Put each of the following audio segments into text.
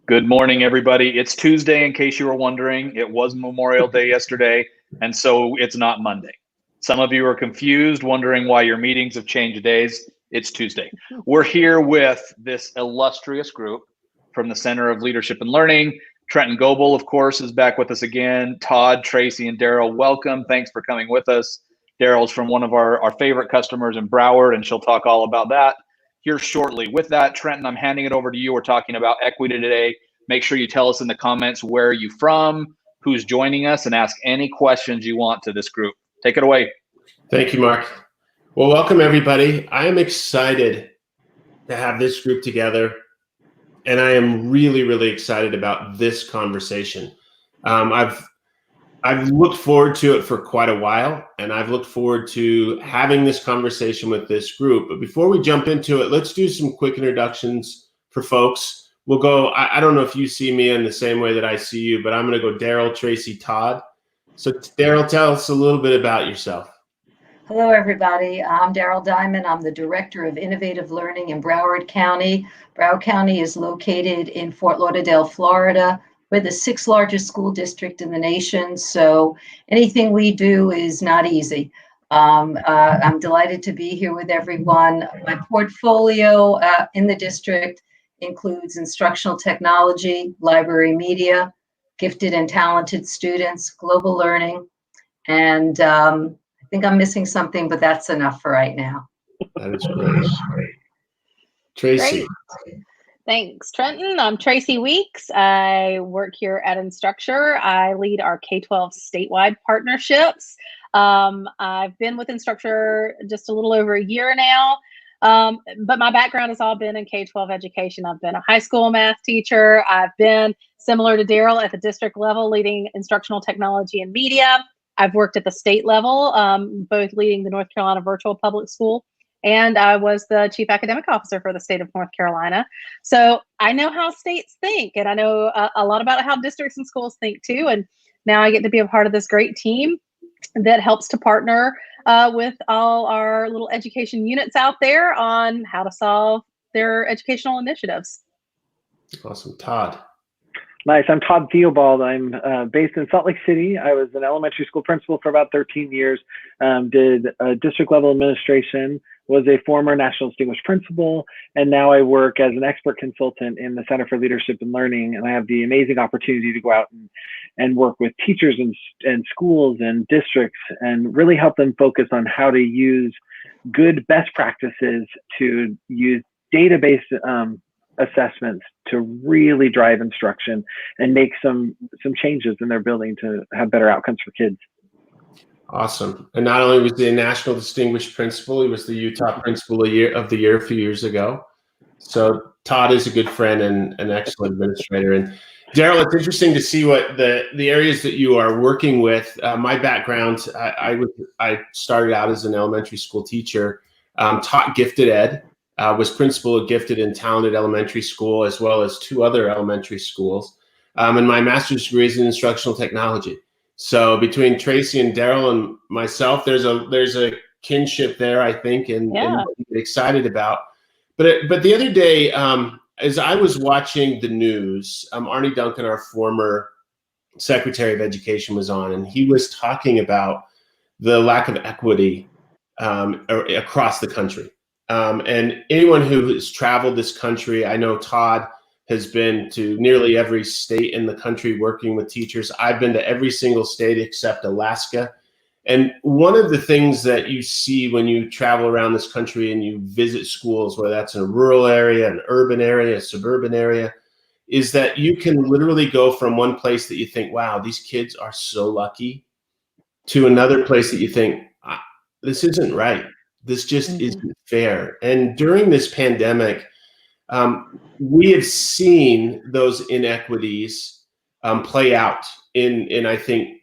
Good morning, everybody. It's Tuesday, in case you were wondering. It was Memorial Day yesterday, and so it's not Monday. Some of you are confused, wondering why your meetings have changed days. It's Tuesday. We're here with this illustrious group from the Center of Leadership and Learning. Trenton Goble, of course, is back with us again. Todd, Tracy, and Daryl, welcome. Thanks for coming with us. Daryl's from one of our favorite customers in Broward, and she'll talk all about that here shortly. With that, Trenton, I'm handing it over to you. We're talking about equity today. Make sure you tell us in the comments where you're from, who's joining us, and ask any questions you want to this group. Take it away. Thank you, Mark. Well, welcome, everybody. I am excited to have this group together, and I am really, really excited about this conversation. I've looked forward to it for quite a while, and I've looked forward to having this conversation with this group. But before we jump into it, let's do some quick introductions for folks. We'll go, I don't know if you see me in the same way that I see you, but I'm going to go Daryl, Tracy, Todd. So Daryl, tell us a little bit about yourself. Hello, everybody. I'm Daryl Diamond. I'm the Director of Innovative Learning in Broward County. Broward County is located in Fort Lauderdale, Florida. We're the 6th largest school district in the nation, so anything we do is not easy. I'm delighted to be here with everyone. My portfolio in the district includes instructional technology, library media, gifted and talented students, global learning, and I think I'm missing something, but that's enough for right now. That is great. Tracy. Great. Thanks, Trenton. I'm Tracy Weeks. I work here at Instructure. I lead our K12 statewide partnerships. I've been with Instructure just a little over a year now, but my background has all been in K12 education. I've been a high school math teacher. I've been, similar to Daryl, at the district level, leading instructional technology and media. I've worked at the state level, both leading the North Carolina Virtual Public School, and I was the chief academic officer for the state of North Carolina. So I know how states think, and I know a lot about how districts and schools think too. And now I get to be a part of this great team that helps to partner with all our little education units out there on how to solve their educational initiatives. Awesome. Todd. Nice. I'm Todd Theobald. I'm based in Salt Lake City. I was an elementary school principal for about 13 years, did district level administration, was a former National Distinguished Principal, and now I work as an expert consultant in the Center for Leadership and Learning, and I have the amazing opportunity to go out and work with teachers and schools and districts and really help them focus on how to use good best practices to use database assessments to really drive instruction and make some changes in their building to have better outcomes for kids. Awesome. And not only was he a National Distinguished Principal, he was the Utah Principal of the Year a few years ago. So Todd is a good friend and an excellent administrator. And Daryl, it's interesting to see what the areas that you are working with. My background, I started out as an elementary school teacher, taught gifted ed, was principal of gifted and talented elementary school, as well as 2 other elementary schools. And my master's degree is in instructional technology. So between Tracy and Daryl and myself, there's a kinship there, I think, and excited about. But the other day, as I was watching the news, Arnie Duncan, our former Secretary of Education, was on, and he was talking about the lack of equity across the country. And anyone who has traveled this country, I know Todd has been to nearly every state in the country working with teachers. I've been to every single state except Alaska. And one of the things that you see when you travel around this country and you visit schools, whether that's in a rural area, an urban area, a suburban area, is that you can literally go from one place that you think, wow, these kids are so lucky, to another place that you think, this isn't right. This just isn't fair. And during this pandemic, we have seen those inequities play out in I think,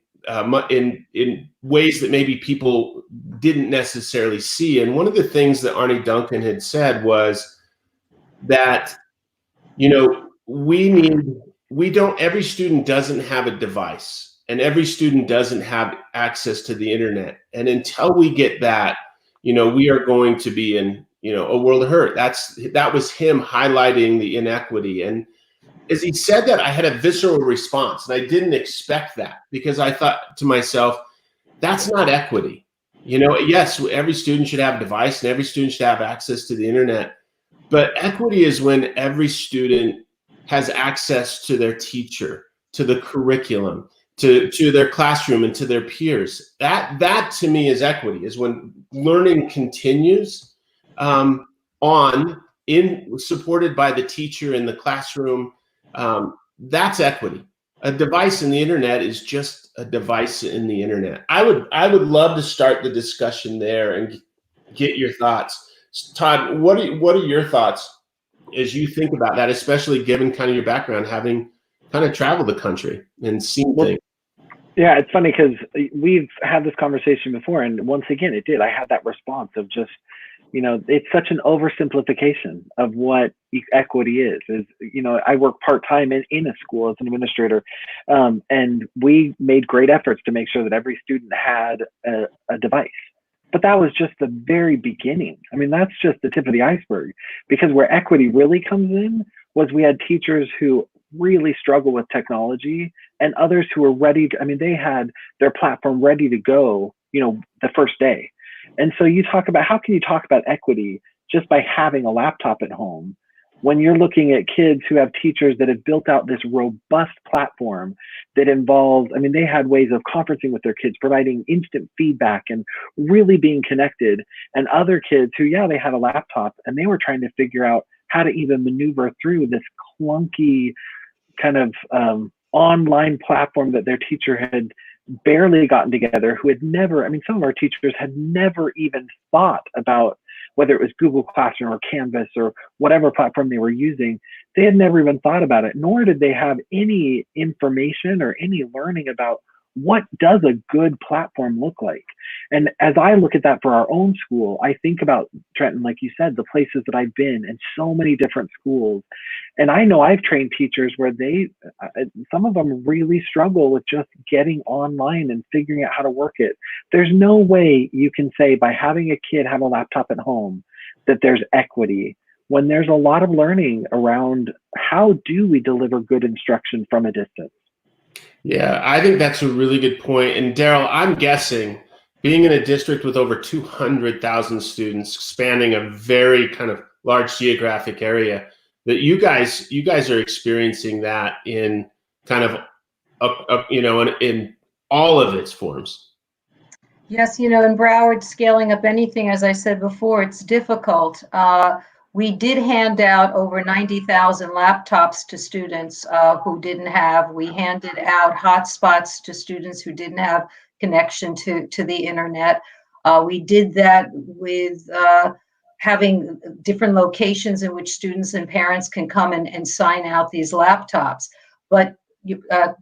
in ways that maybe people didn't necessarily see. And one of the things that Arnie Duncan had said was that, every student doesn't have a device, and every student doesn't have access to the internet. And until we get that, we are going to be in, a world of hurt. That was him highlighting the inequity. And as he said that, I had a visceral response, and I didn't expect that, because I thought to myself, that's not equity. You know, yes, every student should have a device and every student should have access to the internet, but equity is when every student has access to their teacher, to the curriculum, to their classroom, and to their peers. That to me is equity, is when learning continues supported by the teacher in the classroom. That's equity. A device in the internet is just a device in the internet. I would love to start the discussion there and get your thoughts. Todd, what are your thoughts as you think about that, especially given kind of your background, having kind of traveled the country and seen things? Yeah, it's funny because we've had this conversation before, and once again, I had that response of just, you know, it's such an oversimplification of what equity is. You know, I work part-time in a school as an administrator, and we made great efforts to make sure that every student had a device. But that was just the very beginning. I mean, that's just the tip of the iceberg, because where equity really comes in was we had teachers who really struggle with technology and others who were ready to, I mean, they had their platform ready to go, you know, the first day. And so you talk about, how can you talk about equity just by having a laptop at home when you're looking at kids who have teachers that have built out this robust platform that involves, I mean, they had ways of conferencing with their kids, providing instant feedback and really being connected, and other kids who, yeah, they had a laptop and they were trying to figure out how to even maneuver through this clunky kind of online platform that their teacher had barely gotten together, who had never, I mean, some of our teachers had never even thought about whether it was Google Classroom or Canvas or whatever platform they were using. They had never even thought about it, nor did they have any information or any learning about what does a good platform look like. And as I look at that for our own school, I think about, Trenton, like you said, the places that I've been in, so many different schools. And I know I've trained teachers where some of them really struggle with just getting online and figuring out how to work it. There's no way you can say by having a kid have a laptop at home that there's equity, when there's a lot of learning around how do we deliver good instruction from a distance. Yeah, I think that's a really good point. And Daryl, I'm guessing, being in a district with over 200,000 students spanning a very kind of large geographic area, that you guys are experiencing that in kind of you know, in all of its forms. Yes, you know, in Broward, scaling up anything, as I said before, it's difficult. We did hand out over 90,000 laptops to students who didn't have. We handed out hotspots to students who didn't have connection to the internet. We did that with having different locations in which students and parents can come and sign out these laptops. But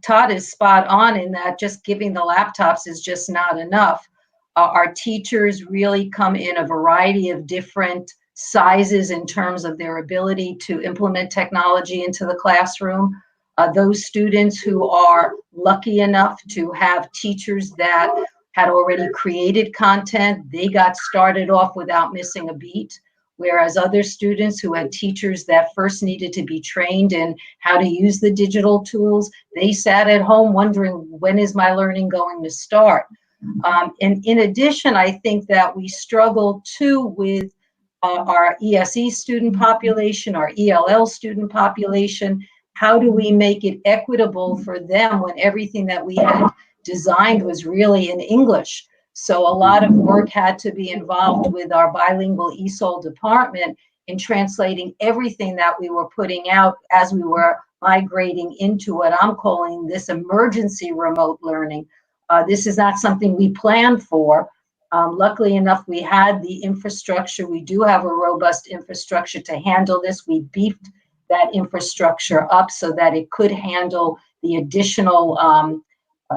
Todd is spot on in that just giving the laptops is just not enough. Our teachers really come in a variety of different sizes in terms of their ability to implement technology into the classroom. Those students who are lucky enough to have teachers that had already created content, they got started off without missing a beat. Whereas other students who had teachers that first needed to be trained in how to use the digital tools, they sat at home wondering, when is my learning going to start? And in addition, I think that we struggle too with our ESE student population, our ELL student population. How do we make it equitable for them when everything that we had designed was really in English? So a lot of work had to be involved with our bilingual ESOL department in translating everything that we were putting out as we were migrating into what I'm calling this emergency remote learning. This is not something we planned for. Luckily enough, we had the infrastructure. We do have a robust infrastructure to handle this. We beefed that infrastructure up so that it could handle the additional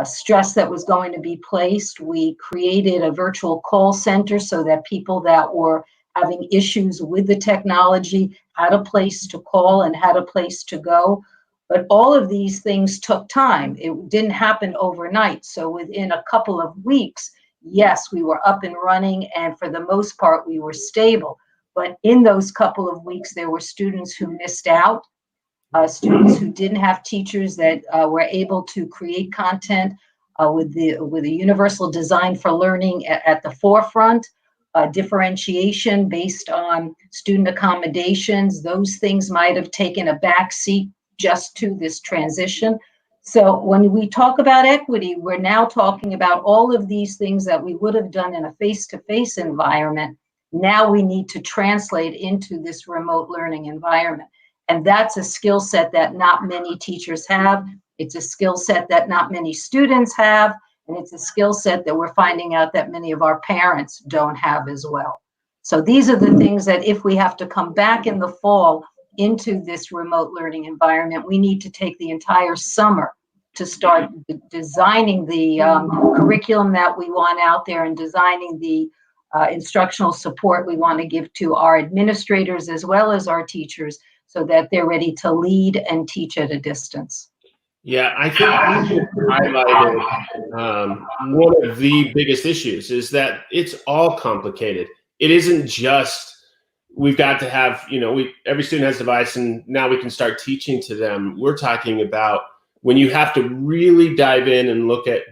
stress that was going to be placed. We created a virtual call center so that people that were having issues with the technology had a place to call and had a place to go. But all of these things took time. It didn't happen overnight. So within a couple of weeks, yes, we were up and running, and for the most part, we were stable. But in those couple of weeks, there were students who missed out. students who didn't have teachers that were able to create content with the universal design for learning at the forefront, differentiation based on student accommodations. Those things might have taken a back seat just to this transition. So when we talk about equity, we're now talking about all of these things that we would have done in a face-to-face environment. Now we need to translate into this remote learning environment. And that's a skill set that not many teachers have. It's a skill set that not many students have. And it's a skill set that we're finding out that many of our parents don't have as well. So these are the things that if we have to come back in the fall into this remote learning environment, we need to take the entire summer to start designing the curriculum that we want out there and designing the instructional support we want to give to our administrators as well as our teachers so that they're ready to lead and teach at a distance. Yeah, I think you highlighted one of the biggest issues is that it's all complicated. It isn't just we've got to have, every student has a device and now we can start teaching to them. We're talking about when you have to really dive in and look at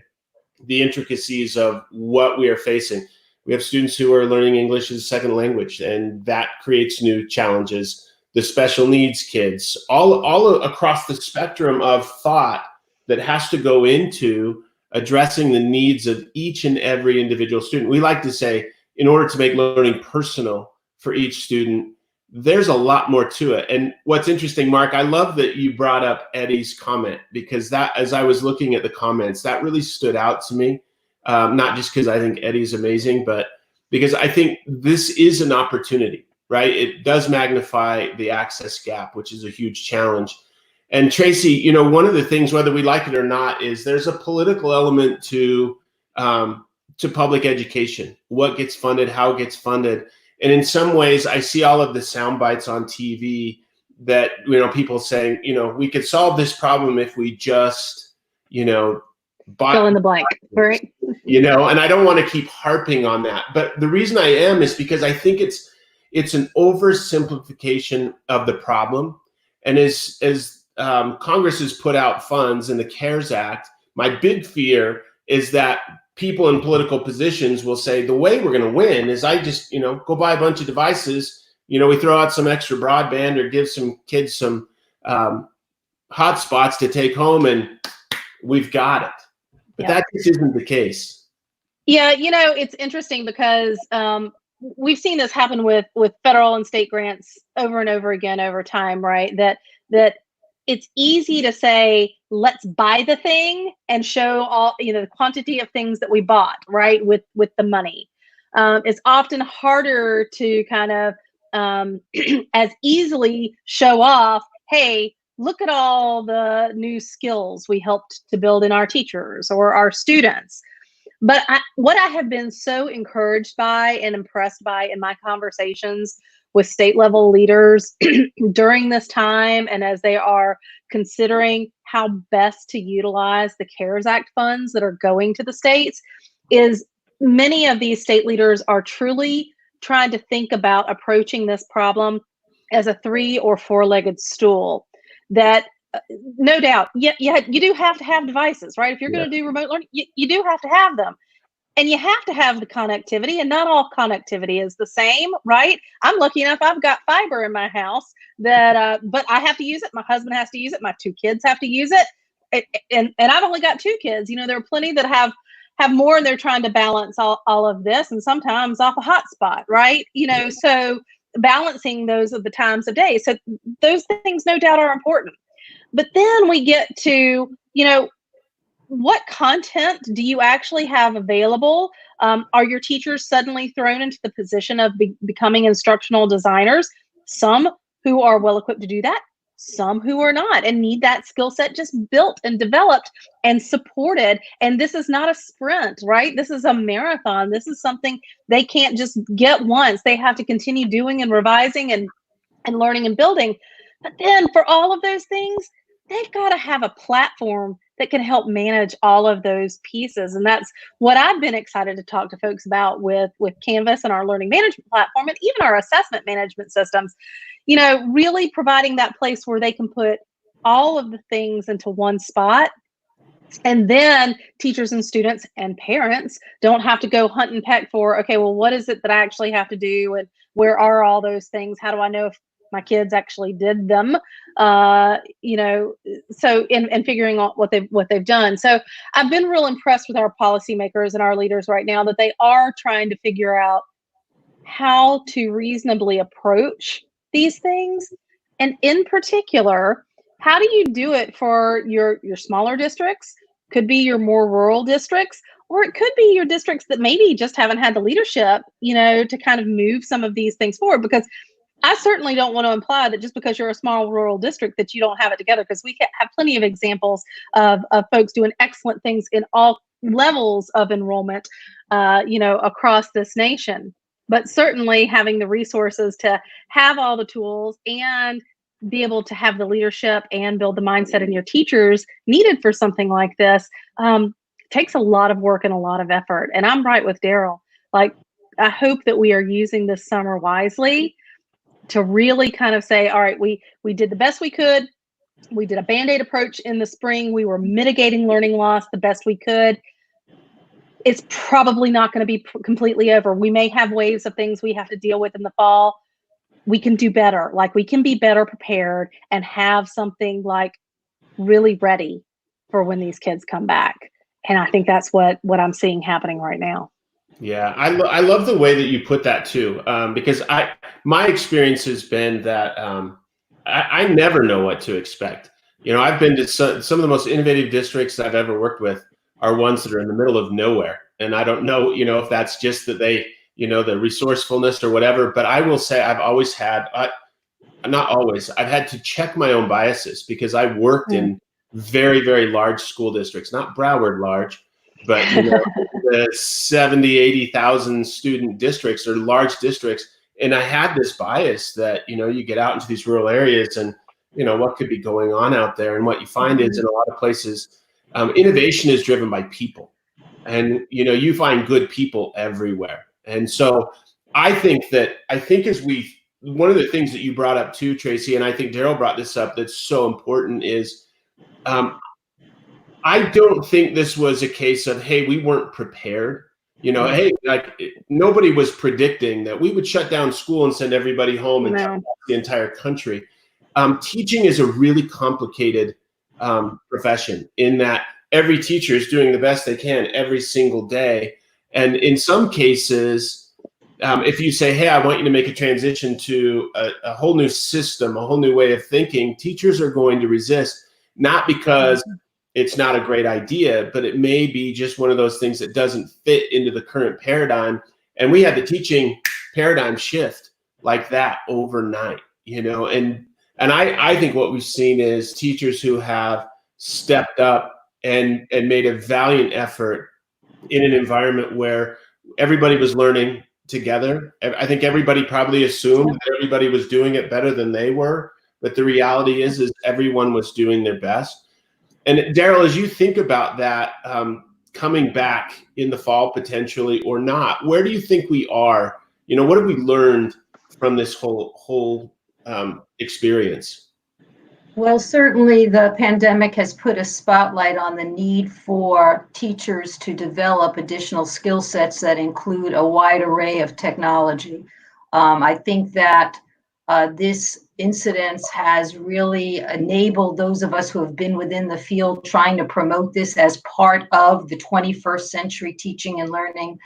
the intricacies of what we are facing. We have students who are learning English as a second language, and that creates new challenges. The special needs kids, all across the spectrum of thought that has to go into addressing the needs of each and every individual student. We like to say, in order to make learning personal for each student, there's a lot more to it. And what's interesting, Mark, I love that you brought up Eddie's comment, because that, as I was looking at the comments, that really stood out to me. Not just because I think Eddie's amazing, but because I think this is an opportunity. Right? It does magnify the access gap, which is a huge challenge. And Tracy, one of the things, whether we like it or not, is there's a political element to public education. What gets funded, how it gets funded. And in some ways, I see all of the sound bites on TV that, people saying, we could solve this problem if we just, fill in the blank, right? And I don't want to keep harping on that. But the reason I am is because I think it's an oversimplification of the problem. And as Congress has put out funds in the CARES Act, my big fear is that people in political positions will say, the way we're going to win is I just, go buy a bunch of devices. We throw out some extra broadband or give some kids some hotspots to take home and we've got it. But that just isn't the case. Yeah, it's interesting because we've seen this happen with federal and state grants over and over again over time, right? That it's easy to say, let's buy the thing and show all, the quantity of things that we bought, right? With the money. It's often harder to kind of as easily show off, hey, look at all the new skills we helped to build in our teachers or our students. But what I have been so encouraged by and impressed by in my conversations with state level leaders during this time and as they are considering how best to utilize the CARES Act funds that are going to the states is many of these state leaders are truly trying to think about approaching this problem as a 3- or 4-legged stool. That no doubt, you do have to have devices, right? If you're going to do remote learning, you do have to have them. And you have to have the connectivity, and not all connectivity is the same, right? I'm lucky enough I've got fiber in my house that, but I have to use it. My husband has to use it. My 2 kids have to use it. And I've only got 2 kids. There are plenty that have more, and they're trying to balance all of this, and sometimes off a hotspot, right? So balancing those are the times of day. So those things no doubt are important. But then we get to, what content do you actually have available? Are your teachers suddenly thrown into the position of becoming instructional designers? Some who are well equipped to do that, some who are not and need that skill set just built and developed and supported. And this is not a sprint, right? This is a marathon. This is something they can't just get once. They have to continue doing and revising and learning and building. But then for all of those things, they've got to have a platform that can help manage all of those pieces. And that's what I've been excited to talk to folks about with Canvas and our learning management platform and even our assessment management systems. you know, really providing that place where they can put all of the things into one spot. And then teachers and students and parents don't have to go hunt and peck for, okay, well, what is it that I actually have to do? And where are all those things? How do I know if my kids actually did them? You know, so in figuring out what they've done. So I've been real impressed with our policymakers and our leaders right now, that they are trying to figure out how to reasonably approach these things. And in particular, how do you do it for your smaller districts? Could be your more rural districts, or it could be your districts that maybe just haven't had the leadership, you know, to kind of move some of these things forward. Because I certainly don't want to imply that just because you're a small rural district that you don't have it together, because we have plenty of examples of folks doing excellent things in all levels of enrollment, you know, across this nation. But certainly having the resources to have all the tools and be able to have the leadership and build the mindset in your teachers needed for something like this takes a lot of work and a lot of effort. And I'm right with Daryl. Like, I hope that we are using this summer wisely to really kind of say, all right, we did the best we could. We did a Band-Aid approach in the spring. We were mitigating learning loss the best we could. It's probably not going to be completely over. We may have waves of things we have to deal with in the fall. We can do better. Like, we can be better prepared and have something like really ready for when these kids come back. And I think that's what I'm seeing happening right now. Yeah, I love the way that you put that too, because my experience has been that I never know what to expect. You know, I've been to some of the most innovative districts I've ever worked with are ones that are in the middle of nowhere, and I don't know, you know, if that's just that they, you know, the resourcefulness or whatever. But I will say I've always had, not always, I've had to check my own biases, because I worked in very, very large school districts, not Broward large, but you know, the 70, 80,000 student districts are large districts. And I had this bias that, you know, you get out into these rural areas and, you know, what could be going on out there. And what you find is in a lot of places, innovation is driven by people. And, you know, you find good people everywhere. And so I think as one of the things that you brought up too, Tracy, and I think Daryl brought this up, that's so important is, I don't think this was a case of, hey, we weren't prepared. You know, hey, like nobody was predicting that we would shut down school and send everybody home and the entire country. Teaching is a really complicated profession, in that every teacher is doing the best they can every single day. And in some cases, if you say, hey, I want you to make a transition to a whole new system, a whole new way of thinking, teachers are going to resist, not because it's not a great idea, but it may be just one of those things that doesn't fit into the current paradigm. And we had the teaching paradigm shift like that overnight, you know, and I think what we've seen is teachers who have stepped up and made a valiant effort in an environment where everybody was learning together. I think everybody probably assumed that everybody was doing it better than they were, but the reality is everyone was doing their best. And Daryl, as you think about that, coming back in the fall potentially or not, where do you think we are? You know, what have we learned from this whole experience? Well, certainly the pandemic has put a spotlight on the need for teachers to develop additional skill sets that include a wide array of technology. I think that this incident has really enabled those of us who have been within the field trying to promote this as part of the 21st century teaching and learning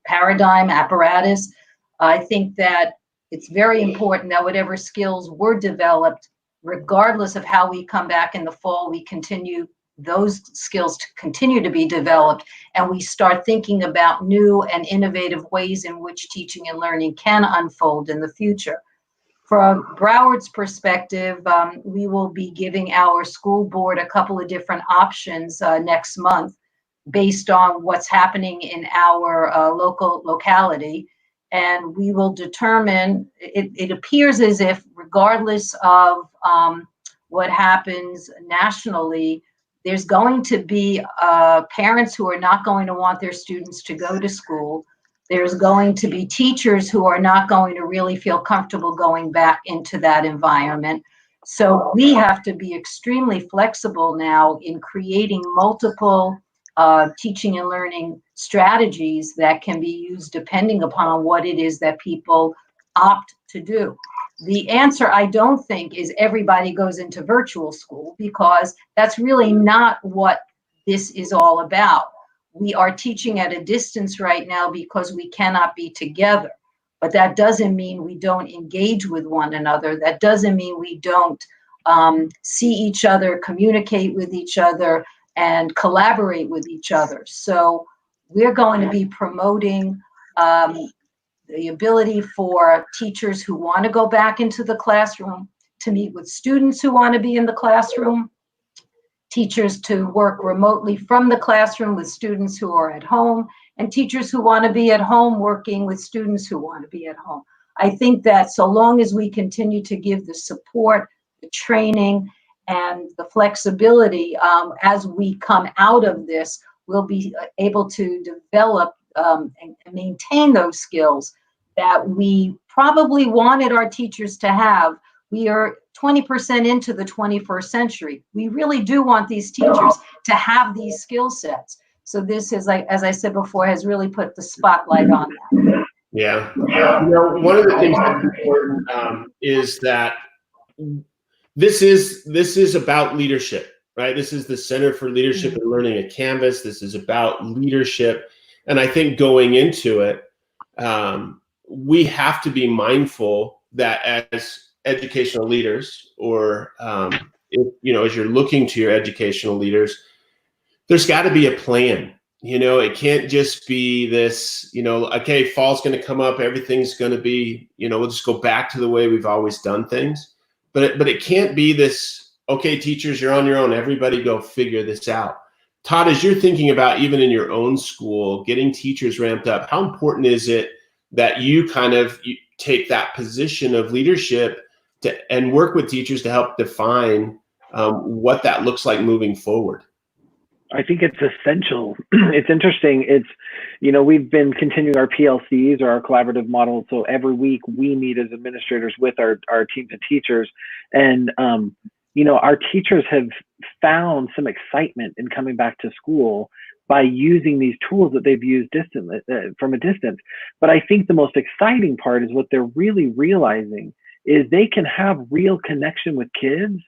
paradigm apparatus. I think that it's very important that whatever skills were developed, regardless of how we come back in the fall, we continue those skills to continue to be developed, and we start thinking about new and innovative ways in which teaching and learning can unfold in the future. From Broward's perspective, we will be giving our school board a couple of different options next month based on what's happening in our locality. And we will determine, it appears as if regardless of what happens nationally, there's going to be parents who are not going to want their students to go to school. There's going to be teachers who are not going to really feel comfortable going back into that environment. So we have to be extremely flexible now in creating multiple teaching and learning strategies that can be used depending upon what it is that people opt to do. The answer, I don't think, is everybody goes into virtual school, because that's really not what this is all about. We are teaching at a distance right now because we cannot be together. But that doesn't mean we don't engage with one another. That doesn't mean we don't see each other, communicate with each other, and collaborate with each other. So we're going to be promoting the ability for teachers who want to go back into the classroom to meet with students who want to be in the classroom, teachers to work remotely from the classroom with students who are at home, and teachers who want to be at home working with students who want to be at home. I think that so long as we continue to give the support, the training, and the flexibility as we come out of this, we'll be able to develop and maintain those skills that we probably wanted our teachers to have. We are 20% into the 21st century. We really do want these teachers to have these skill sets. So this is, like, as I said before, has really put the spotlight on that. Yeah. You know, one of the things that's important is that this is about leadership, right? This is the Center for Leadership and Learning at Canvas. This is about leadership. And I think going into it, we have to be mindful that as educational leaders, or if, you know, as you're looking to your educational leaders, there's got to be a plan. You know, it can't just be this, you know, okay, fall's going to come up, everything's going to be, you know, we'll just go back to the way we've always done things. But it can't be this, okay, teachers, you're on your own, everybody go figure this out. Todd, as you're thinking about, even in your own school, getting teachers ramped up, how important is it that you take that position of leadership and work with teachers to help define what that looks like moving forward? I think it's essential. It's interesting. It's, you know, we've been continuing our PLCs, or our collaborative model. So every week we meet as administrators with our teams of teachers. And, you know, our teachers have found some excitement in coming back to school by using these tools that they've used from a distance. But I think the most exciting part is what they're really realizing is they can have real connection with kids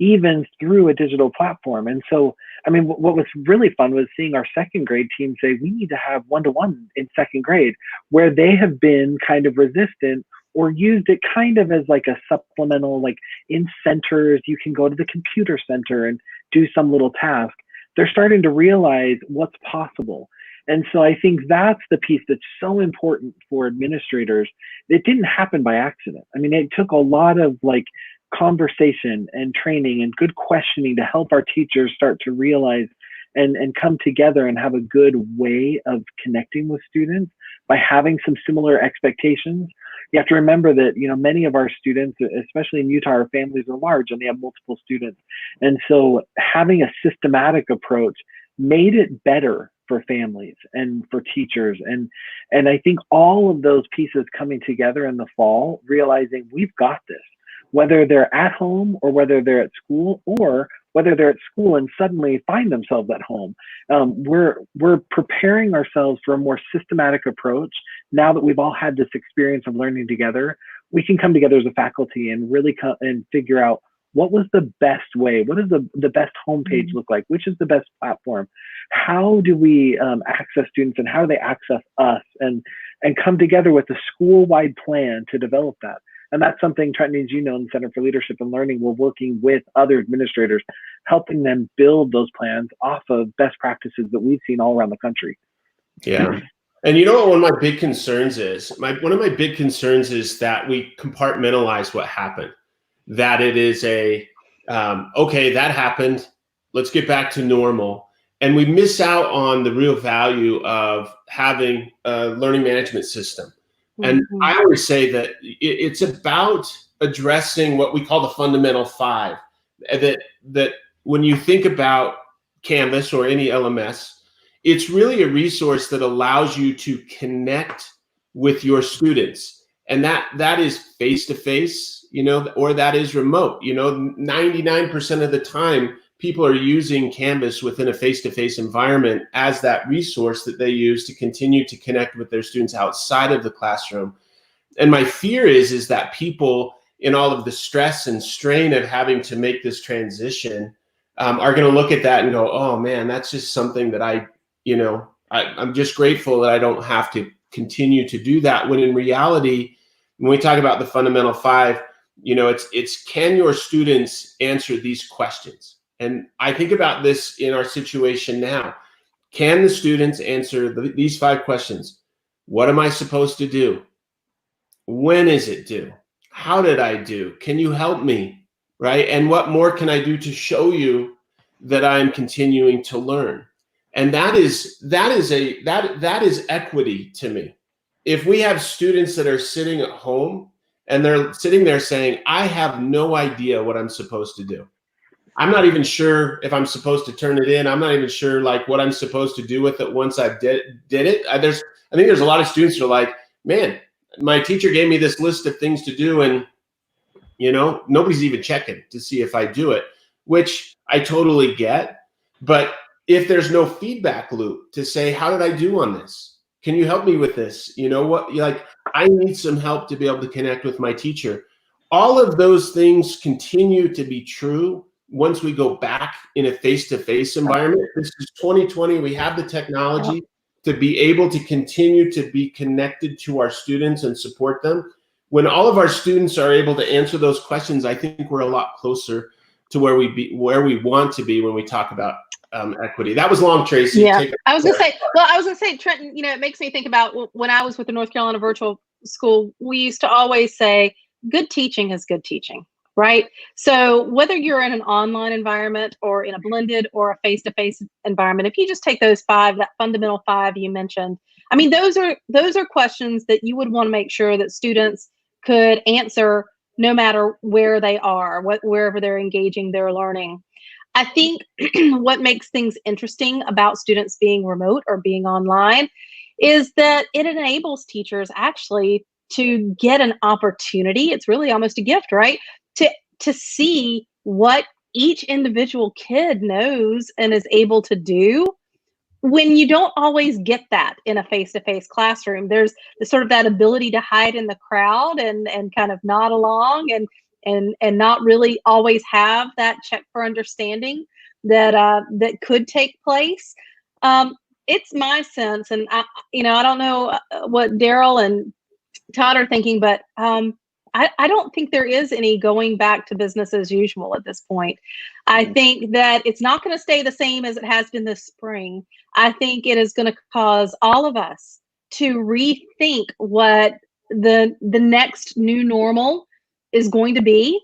even through a digital platform. And so, I mean, what was really fun was seeing our second grade team say, we need to have one-to-one in second grade, where they have been kind of resistant or used it kind of as like a supplemental, like in centers, you can go to the computer center and do some little task. They're starting to realize what's possible. And so I think that's the piece that's so important for administrators. It didn't happen by accident. I mean, it took a lot of like conversation and training and good questioning to help our teachers start to realize and come together and have a good way of connecting with students by having some similar expectations. You have to remember that, you know, many of our students, especially in Utah, our families are large and they have multiple students. And so having a systematic approach made it better for families and for teachers. And I think all of those pieces coming together in the fall, realizing we've got this, whether they're at home or whether they're at school, or whether they're at school and suddenly find themselves at home. We're preparing ourselves for a more systematic approach. Now that we've all had this experience of learning together, we can come together as a faculty and really and figure out what was the best way, what does the best homepage look like, which is the best platform, how do we access students and how do they access us, and come together with a school-wide plan to develop that. And that's something, Trenton, as you know, in the Center for Leadership and Learning, we're working with other administrators, helping them build those plans off of best practices that we've seen all around the country. Yeah. And you know what one of my big concerns is? One of my big concerns is that we compartmentalize what happened. That it is okay, that happened, let's get back to normal. And we miss out on the real value of having a learning management system. And I always say that it's about addressing what we call the fundamental five. That when you think about Canvas or any LMS, it's really a resource that allows you to connect with your students. And that is face-to-face, or that is remote. 99% of the time, people are using Canvas within a face-to-face environment as that resource that they use to continue to connect with their students outside of the classroom. And my fear is that people, in all of the stress and strain of having to make this transition, are going to look at that and go, oh man, that's just something that I'm just grateful that I don't have to continue to do that. When in reality, when we talk about the fundamental 5, it's can your students answer these questions? And I think about this in our situation now. Can the students answer these 5 questions? What am I supposed to do? When is it due? How did I do? Can you help me? Right? And what more can I do to show you that I'm continuing to learn? And that is equity to me. If we have students that are sitting at home and they're sitting there saying, I have no idea what I'm supposed to do. I'm not even sure if I'm supposed to turn it in. I'm not even sure what I'm supposed to do with it once I did it. I think there's a lot of students who are like, man, my teacher gave me this list of things to do, and nobody's even checking to see if I do it, which I totally get. But if there's no feedback loop to say, how did I do on this? Can you help me with this? I need some help to be able to connect with my teacher. All of those things continue to be true once we go back in a face-to-face environment. This is 2020. We have the technology to be able to continue to be connected to our students and support them. When all of our students are able to answer those questions, I think we're a lot closer to where we want to be when we talk about equity. That was long, Tracy. Yeah, I was gonna say, Trenton, it makes me think about when I was with the North Carolina Virtual School, we used to always say, good teaching is good teaching, right? So whether you're in an online environment or in a blended or a face-to-face environment, if you just take those 5, that fundamental 5 you mentioned, I mean, those are questions that you would want to make sure that students could answer no matter where they are, wherever they're engaging their learning. I think what makes things interesting about students being remote or being online is that it enables teachers actually to get an opportunity. It's really almost a gift, right? To see what each individual kid knows and is able to do, when you don't always get that in a face-to-face classroom. There's sort of that ability to hide in the crowd and kind of nod along and not really always have that check for understanding that could take place. It's my sense, and I don't know what Daryl and Todd are thinking, but I don't think there is any going back to business as usual at this point. I think that it's not going to stay the same as it has been this spring. I think it is going to cause all of us to rethink what the next new normal is going to be.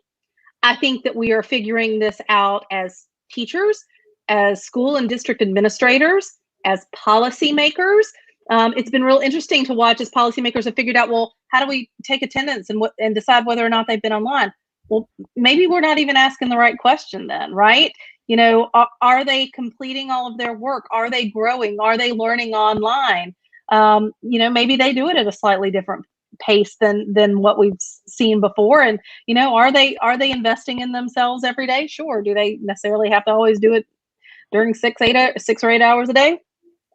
I think that we are figuring this out as teachers, as school and district administrators, as policymakers. It's been real interesting to watch as policymakers have figured out, well, how do we take attendance and decide whether or not they've been online? Well, maybe we're not even asking the right question then, right? Are they completing all of their work? Are they growing? Are they learning online? Maybe they do it at a slightly different pace than what we've seen before. And, are they investing in themselves every day? Sure. Do they necessarily have to always do it during 6 or 8 hours a day?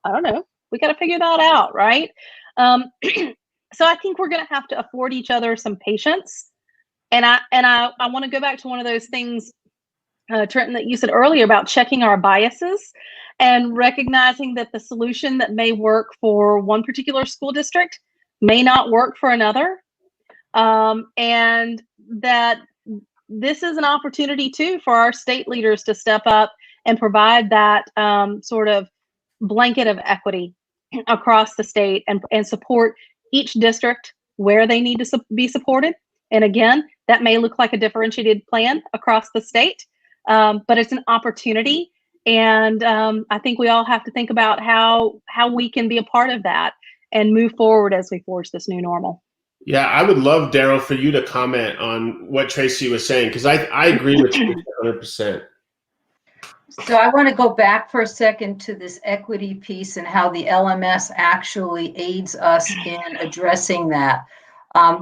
I don't know. We got to figure that out, right? So I think we're going to have to afford each other some patience. And I want to go back to one of those things, Trenton, that you said earlier about checking our biases and recognizing that the solution that may work for one particular school district may not work for another. And that this is an opportunity too for our state leaders to step up and provide that sort of blanket of equity across the state and support each district where they need to be supported. And again, that may look like a differentiated plan across the state, but it's an opportunity. And I think we all have to think about how we can be a part of that and move forward as we forge this new normal. Yeah, I would love, Daryl, for you to comment on what Tracy was saying, because I agree with you 100%. So I want to go back for a second to this equity piece and how the LMS actually aids us in addressing that.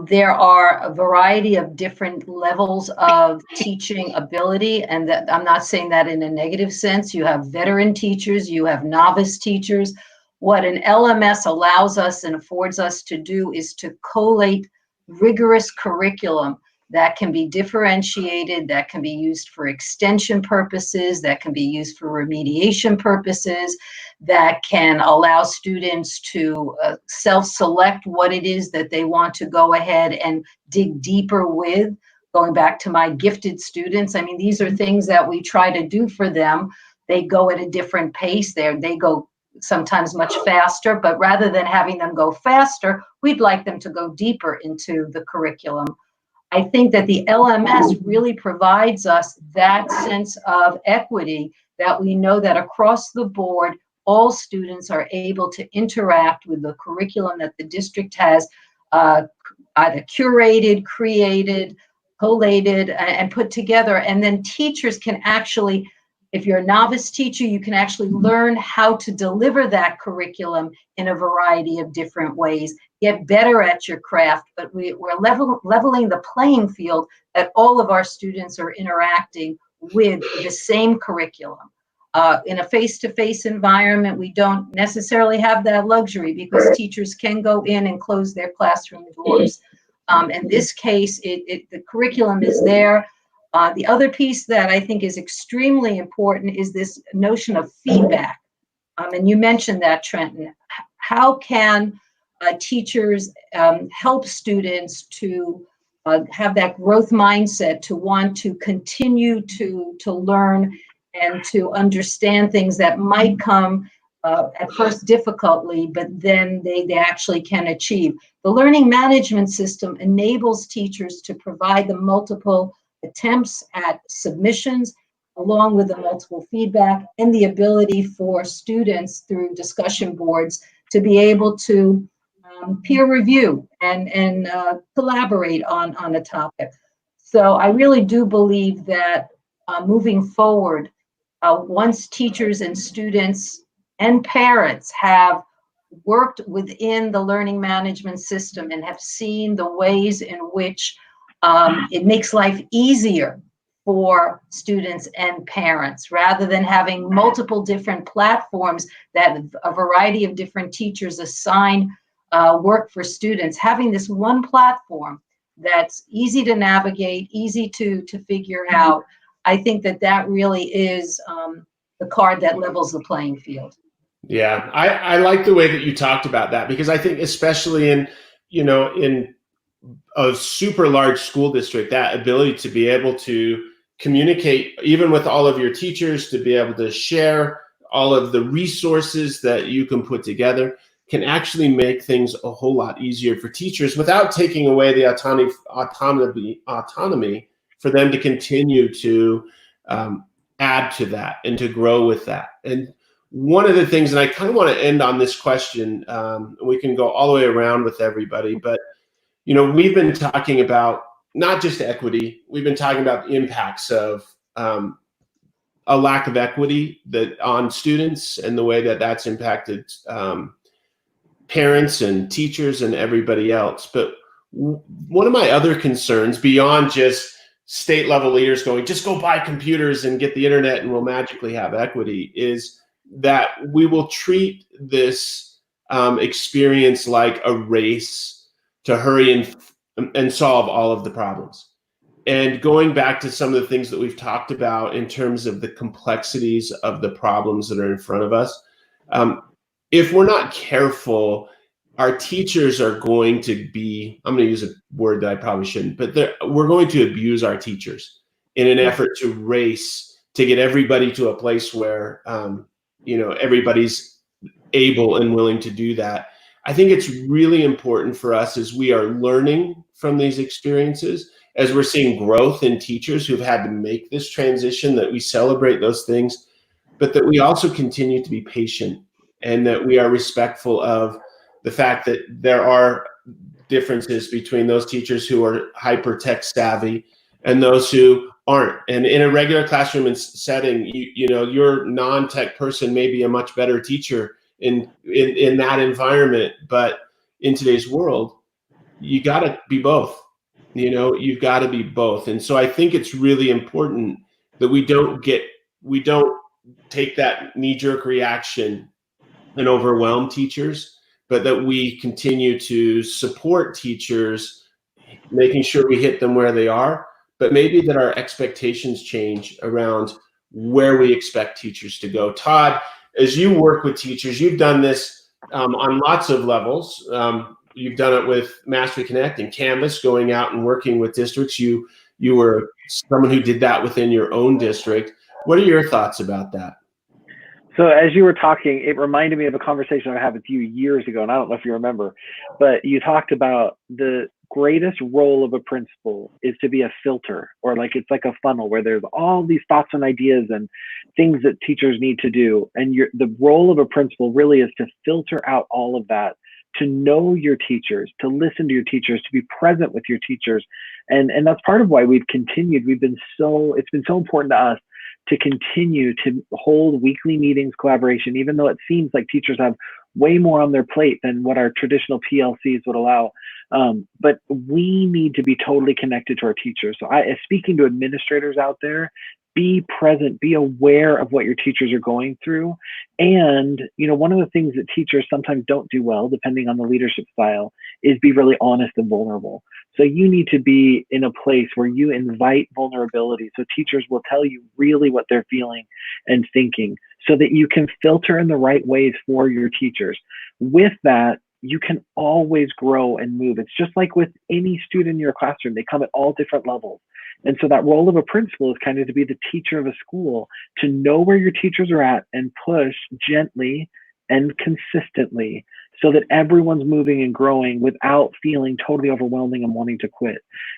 There are a variety of different levels of teaching ability, and that I'm not saying that in a negative sense. You have veteran teachers, you have novice teachers. What an LMS allows us and affords us to do is to collate rigorous curriculum that can be differentiated, that can be used for extension purposes, that can be used for remediation purposes, that can allow students to self-select what it is that they want to go ahead and dig deeper with. Going back to my gifted students, I mean, these are things that we try to do for them. They go at a different pace there. They go sometimes much faster, but rather than having them go faster, we'd like them to go deeper into the curriculum. I think that the LMS really provides us that sense of equity, that we know that across the board, all students are able to interact with the curriculum that the district has either curated, created, collated, and put together. And then teachers can actually, if you're a novice teacher, you can actually learn how to deliver that curriculum in a variety of different ways, get better at your craft, but we're leveling the playing field that all of our students are interacting with the same curriculum. In a face-to-face environment, we don't necessarily have that luxury because teachers can go in and close their classroom doors. In this case, the curriculum is there. The other piece that I think is extremely important is this notion of feedback. And you mentioned that, Trenton. How can teachers help students to have that growth mindset, to want to continue to learn and to understand things that might come at first difficultly, but then they actually can achieve? The learning management system enables teachers to provide the multiple attempts at submissions, along with the multiple feedback and the ability for students through discussion boards to be able to peer review and collaborate on a topic. So I really do believe that moving forward, once teachers and students and parents have worked within the learning management system and have seen the ways in which it makes life easier for students and parents, rather than having multiple different platforms that a variety of different teachers assign work for students. Having this one platform that's easy to navigate, easy to figure out, I think that really is the card that levels the playing field. Yeah, I like the way that you talked about that, because I think especially in a super large school district, that ability to be able to communicate even with all of your teachers, to be able to share all of the resources that you can put together, can actually make things a whole lot easier for teachers without taking away the autonomy for them to continue to add to that and to grow with that. And one of the things, and I kind of want to end on this question, we can go all the way around with everybody, but we've been talking about not just equity, we've been talking about the impacts of a lack of equity on students and the way that that's impacted parents and teachers and everybody else. But one of my other concerns, beyond just state level leaders going, just go buy computers and get the internet and we'll magically have equity, is that we will treat this experience like a race to hurry and solve all of the problems. And going back to some of the things that we've talked about in terms of the complexities of the problems that are in front of us, if we're not careful, our teachers are going to be, I'm going to use a word that I probably shouldn't, but we're going to abuse our teachers in an effort to race to get everybody to a place where everybody's able and willing to do that. I think it's really important for us, as we are learning from these experiences, as we're seeing growth in teachers who've had to make this transition, that we celebrate those things, but that we also continue to be patient and that we are respectful of the fact that there are differences between those teachers who are hyper tech savvy and those who aren't. And in a regular classroom and setting, you know, your non-tech person may be a much better teacher in that environment, but in today's world, you got to be both. You know, you've got to be both. And so I think it's really important that we don't take that knee-jerk reaction and overwhelm teachers, but that we continue to support teachers, making sure we hit them where they are, but maybe that our expectations change around where we expect teachers to go. Todd, as you work with teachers, you've done this on lots of levels. You've done it with Mastery Connect and Canvas, going out and working with districts. You were someone who did that within your own district. What are your thoughts about that? So as you were talking, it reminded me of a conversation I had with you years ago, and I don't know if you remember, but you talked about the greatest role of a principal is to be a filter, or like it's like a funnel where there's all these thoughts and ideas and things that teachers need to do. And the role of a principal really is to filter out all of that, to know your teachers, to listen to your teachers, to be present with your teachers. And that's part of why we've continued. It's been so important to us to continue to hold weekly meetings, collaboration, even though it seems like teachers have way more on their plate than what our traditional PLCs would allow. But we need to be totally connected to our teachers. So speaking to administrators out there, be present, be aware of what your teachers are going through. And, you know, one of the things that teachers sometimes don't do well, depending on the leadership style, is be really honest and vulnerable. So you need to be in a place where you invite vulnerability. So teachers will tell you really what they're feeling and thinking, so that you can filter in the right ways for your teachers. With that, you can always grow and move. It's just like with any student in your classroom, they come at all different levels. And so that role of a principal is kind of to be the teacher of a school, to know where your teachers are at and push gently and consistently so that everyone's moving and growing without feeling totally overwhelming and wanting to quit.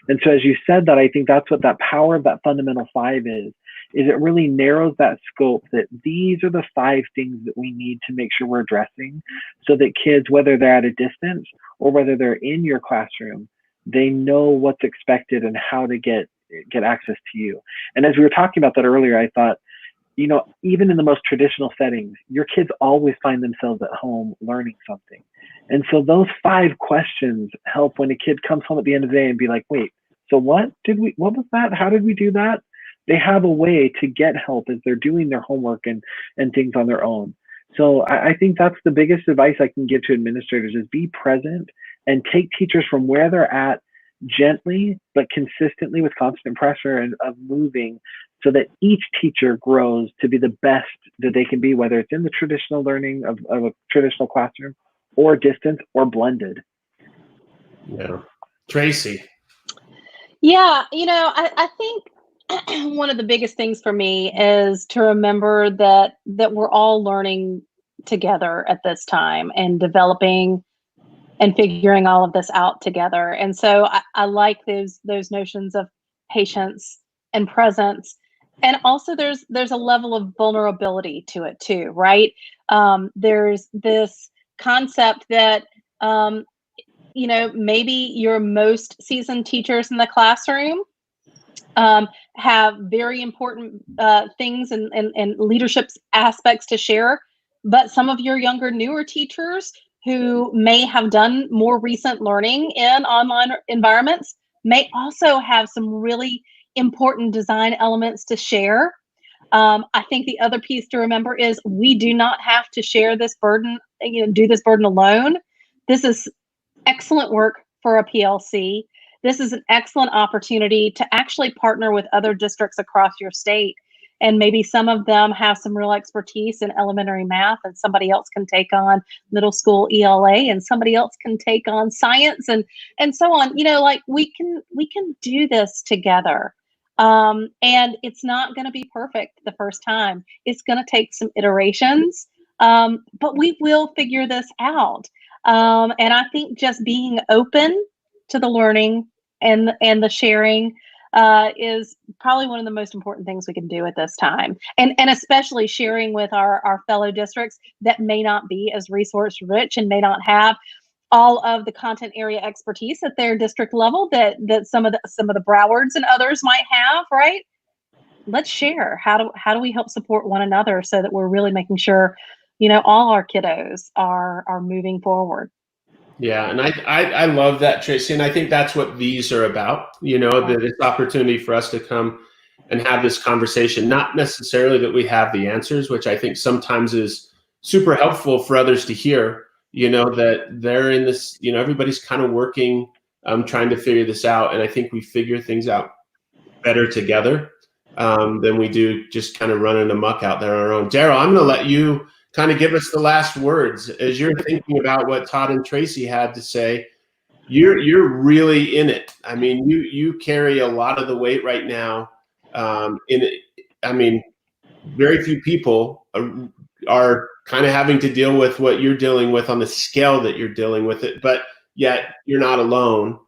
And so as you said that, I think that's what that power of that fundamental 5 is it really narrows that scope, that these are the 5 things that we need to make sure we're addressing, so that kids, whether they're at a distance or whether they're in your classroom, they know what's expected and how to get access to you. And as we were talking about that earlier, I thought, you know, even in the most traditional settings, your kids always find themselves at home learning something. And so those 5 questions help when a kid comes home at the end of the day and be like, wait, so what was that? How did we do that? They have a way to get help as they're doing their homework and things on their own. So I think that's the biggest advice I can give to administrators, is be present and take teachers from where they're at gently, but consistently, with constant pressure and of moving, so that each teacher grows to be the best that they can be, whether it's in the traditional learning of a traditional classroom or distance or blended. Yeah. Tracy. Yeah, you know, I think one of the biggest things for me is to remember that we're all learning together at this time and developing and figuring all of this out together. And so I like those notions of patience and presence. And also there's a level of vulnerability to it too, right? There's this concept that, you know, maybe your most seasoned teachers in the classroom have very important things and leadership aspects to share, but some of your younger, newer teachers who may have done more recent learning in online environments may also have some really important design elements to share. I think the other piece to remember is we do not have to share this burden, you know, do this burden alone. This is excellent work for a PLC. This is an excellent opportunity to actually partner with other districts across your state. And maybe some of them have some real expertise in elementary math, and somebody else can take on middle school ELA, and somebody else can take on science and so on. You know, like we can do this together. And it's not going to be perfect the first time. It's going to take some iterations, but we will figure this out. And I think just being open to the learning and the sharing is probably one of the most important things we can do at this time. And especially sharing with our fellow districts that may not be as resource rich and may not have all of the content area expertise at their district level that some of the Browards and others might have, right? let's share. How do we help support one another so that we're really making sure, all our kiddos are moving forward. Yeah, and I love that, Tracy, and I think that's what these are about. This opportunity for us to come and have this conversation, not necessarily that we have the answers, which I think sometimes is super helpful for others to hear, that they're in this, everybody's kind of working, trying to figure this out. And I think we figure things out better together than we do just kind of running amok out there on our own. Daryl, I'm going to let you kind of give us the last words as you're thinking about what Todd and Tracy had to say. You're really in it. I mean, you carry a lot of the weight right now. Very few people are kind of having to deal with what you're dealing with on the scale that you're dealing with it, but yet you're not alone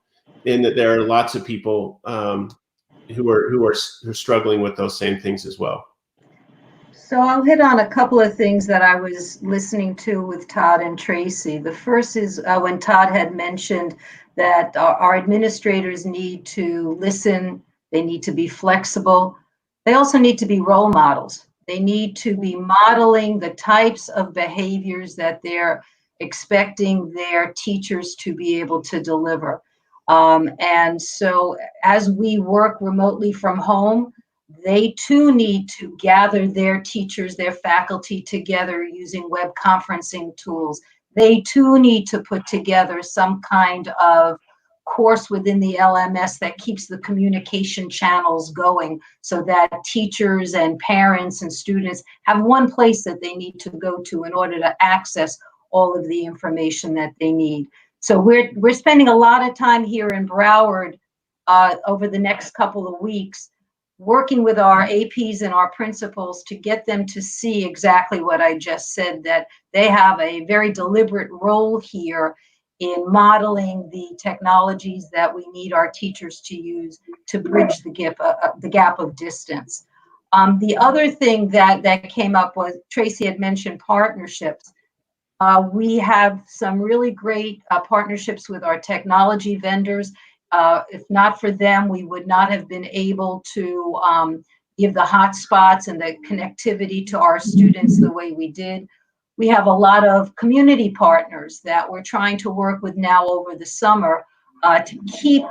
in that there are lots of people who are struggling with those same things as well. So I'll hit on a couple of things that I was listening to with Todd and Tracy. The first is when Todd had mentioned that our administrators need to listen, they need to be flexible. They also need to be role models. They need to be modeling the types of behaviors that they're expecting their teachers to be able to deliver. And so as we work remotely from home, they too need to gather their teachers, their faculty together using web conferencing tools. They too need to put together some kind of course within the LMS that keeps the communication channels going so that teachers and parents and students have one place that they need to go to in order to access all of the information that they need. So we're spending a lot of time here in Broward over the next couple of weeks working with our APs and our principals to get them to see exactly what I just said, that they have a very deliberate role here in modeling the technologies that we need our teachers to use to bridge the gap of distance. The other thing that came up was Tracy had mentioned partnerships. We have some really great partnerships with our technology vendors. If not for them, we would not have been able to give the hotspots and the connectivity to our students the way we did. We have a lot of community partners that we're trying to work with now over the summer to keep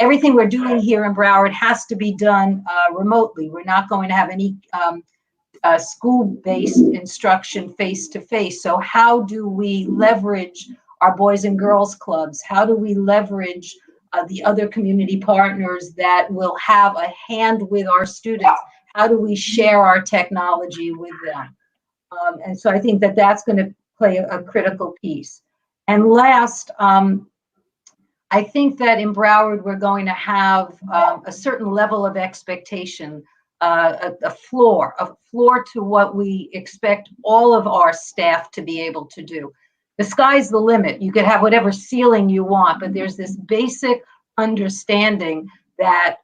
everything we're doing here in Broward has to be done remotely. We're not going to have any school-based instruction face-to-face. So how do we leverage our Boys and Girls Clubs? How do we leverage the other community partners that will have a hand with our students? How do we share our technology with them? And so I think that that's going to play a critical piece. And last, I think that in Broward, we're going to have a certain level of expectation, a floor to what we expect all of our staff to be able to do. The sky's the limit. You could have whatever ceiling you want, but there's this basic understanding that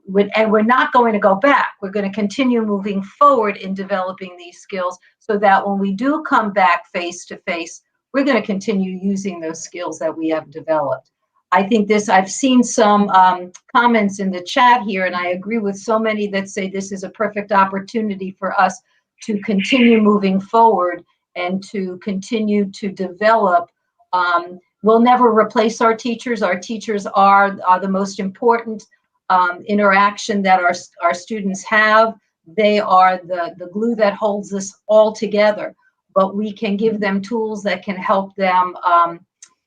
we're not going to go back. We're going to continue moving forward in developing these skills so that when we do come back face to face, we're going to continue using those skills that we have developed. I think I've seen some comments in the chat here, and I agree with so many that say this is a perfect opportunity for us to continue moving forward and to continue to develop. We'll never replace our teachers. Our teachers are the most important interaction that our students have. They are the glue that holds us all together, but we can give them tools that can help them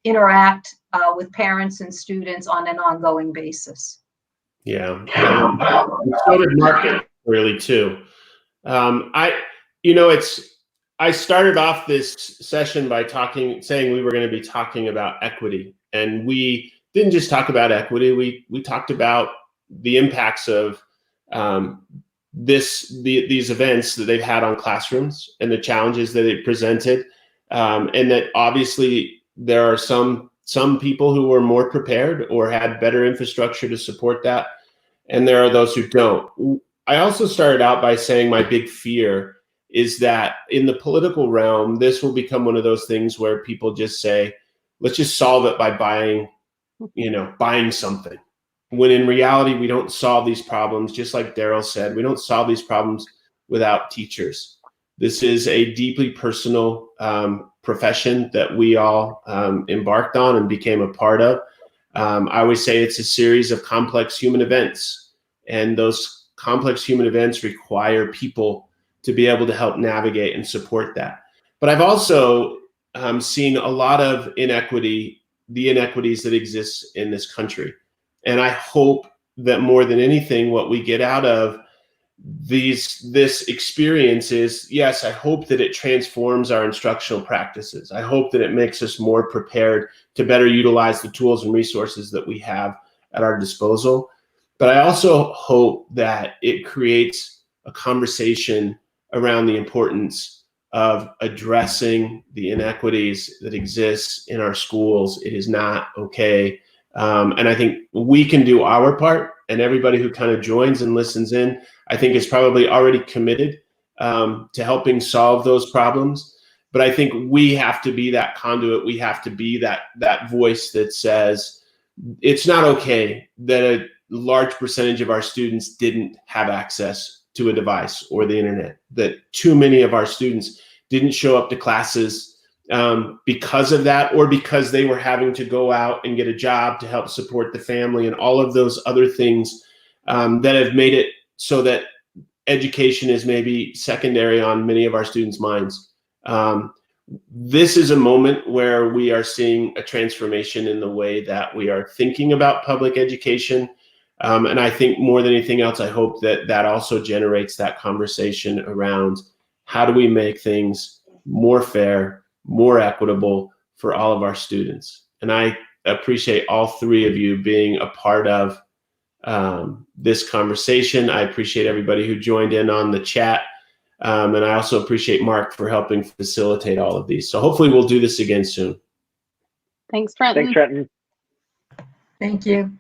interact with parents and students on an ongoing basis. Yeah. So did Mark really too. I started off this session by saying we were going to be talking about equity, and we didn't just talk about equity. We talked about the impacts of these events that they've had on classrooms and the challenges that it presented, and that obviously there are some people who were more prepared or had better infrastructure to support that, and there are those who don't. I also started out by saying my big fear is that in the political realm, this will become one of those things where people just say, let's just solve it by buying something. when in reality, we don't solve these problems, just like Daryl said, we don't solve these problems without teachers. This is a deeply personal profession that we all embarked on and became a part of. I always say it's a series of complex human events, and those complex human events require people to be able to help navigate and support that. But I've also seen a lot of inequity, the inequities that exist in this country. And I hope that more than anything, what we get out of this experience is, yes, I hope that it transforms our instructional practices. I hope that it makes us more prepared to better utilize the tools and resources that we have at our disposal. But I also hope that it creates a conversation around the importance of addressing the inequities that exist in our schools. It is not okay. And I think we can do our part, and everybody who kind of joins and listens in, I think is probably already committed to helping solve those problems. But I think we have to be that conduit. We have to be that voice that says it's not okay that a large percentage of our students didn't have access to a device or the internet, that too many of our students didn't show up to classes because of that, or because they were having to go out and get a job to help support the family, and all of those other things that have made it so that education is maybe secondary on many of our students' minds. This is a moment where we are seeing a transformation in the way that we are thinking about public education. And I think more than anything else, I hope that that also generates that conversation around how do we make things more fair, more equitable for all of our students. And I appreciate all three of you being a part of this conversation. I appreciate everybody who joined in on the chat. And I also appreciate Mark for helping facilitate all of these. So hopefully we'll do this again soon. Thanks, Trenton. Thanks, Trenton. Thank you.